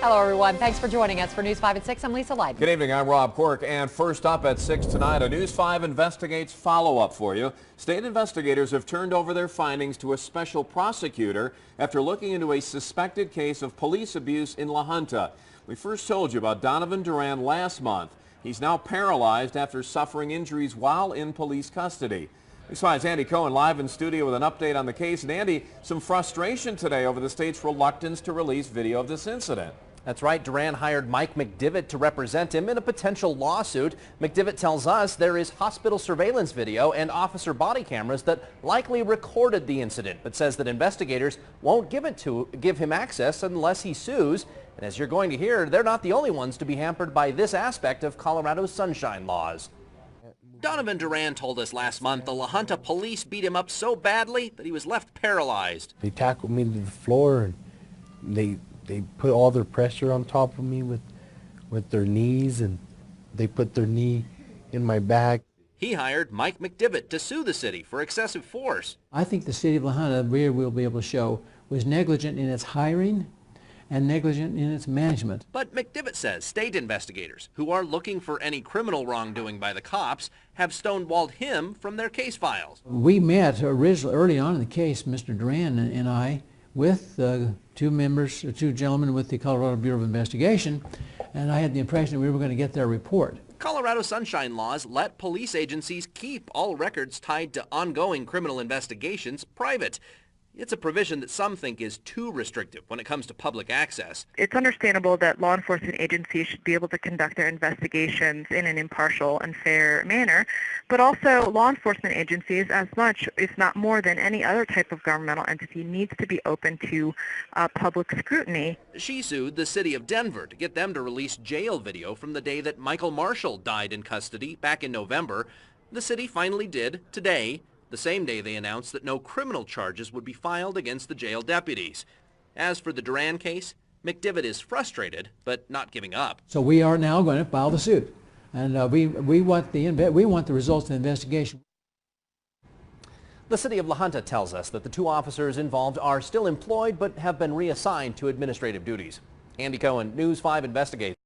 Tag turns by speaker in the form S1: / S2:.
S1: Hello, everyone. Thanks for joining us for News 5 at 6. I'm Lisa Leiden.
S2: Good evening. I'm Rob Quirk. And first up at 6 tonight, a News 5 Investigates follow-up for you. State investigators have turned over their findings to a special prosecutor after looking into a suspected case of police abuse in La Junta. We first told you about Donovan Duran last month. He's now paralyzed after suffering injuries while in police custody. News 5's Andy Cohen live in studio with an update on the case. And Andy, some frustration today over the state's reluctance to release video of this incident.
S3: That's right. Duran hired Mike McDivitt to represent him in a potential lawsuit. McDivitt tells us there is hospital surveillance video and officer body cameras that likely recorded the incident, but says that investigators won't give him access unless he sues. And as you're going to hear, they're not the only ones to be hampered by this aspect of Colorado's sunshine laws. Donovan Duran told us last month the La Junta police beat him up so badly that he was left paralyzed.
S4: They tackled me to the floor and they put all their pressure on top of me with their knees, and they put their knee in my back.
S3: He hired Mike McDivitt to sue the city for excessive force.
S5: I think the city of La Junta, we'll be able to show, was negligent in its hiring and negligent in its management.
S3: But McDivitt says state investigators, who are looking for any criminal wrongdoing by the cops, have stonewalled him from their case files.
S5: We met originally, early on in the case, Mr. Duran and I, with two gentlemen with the Colorado Bureau of Investigation, and I had the impression that we were going to get their report.
S3: Colorado sunshine laws let police agencies keep all records tied to ongoing criminal investigations private. It's a provision that some think is too restrictive when it comes to public access.
S6: It's understandable that law enforcement agencies should be able to conduct their investigations in an impartial and fair manner, but also law enforcement agencies, as much, if not more than any other type of governmental entity, needs to be open to public scrutiny.
S3: She sued the city of Denver to get them to release jail video from the day that Michael Marshall died in custody back in November. The city finally did today, the same day they announced that no criminal charges would be filed against the jail deputies. As for the Duran case, McDivitt is frustrated, but not giving up.
S5: So we are now going to file the suit, and we want the results of the investigation.
S3: The city of La Junta tells us that the two officers involved are still employed, but have been reassigned to administrative duties. Andy Cohen, News 5 Investigates.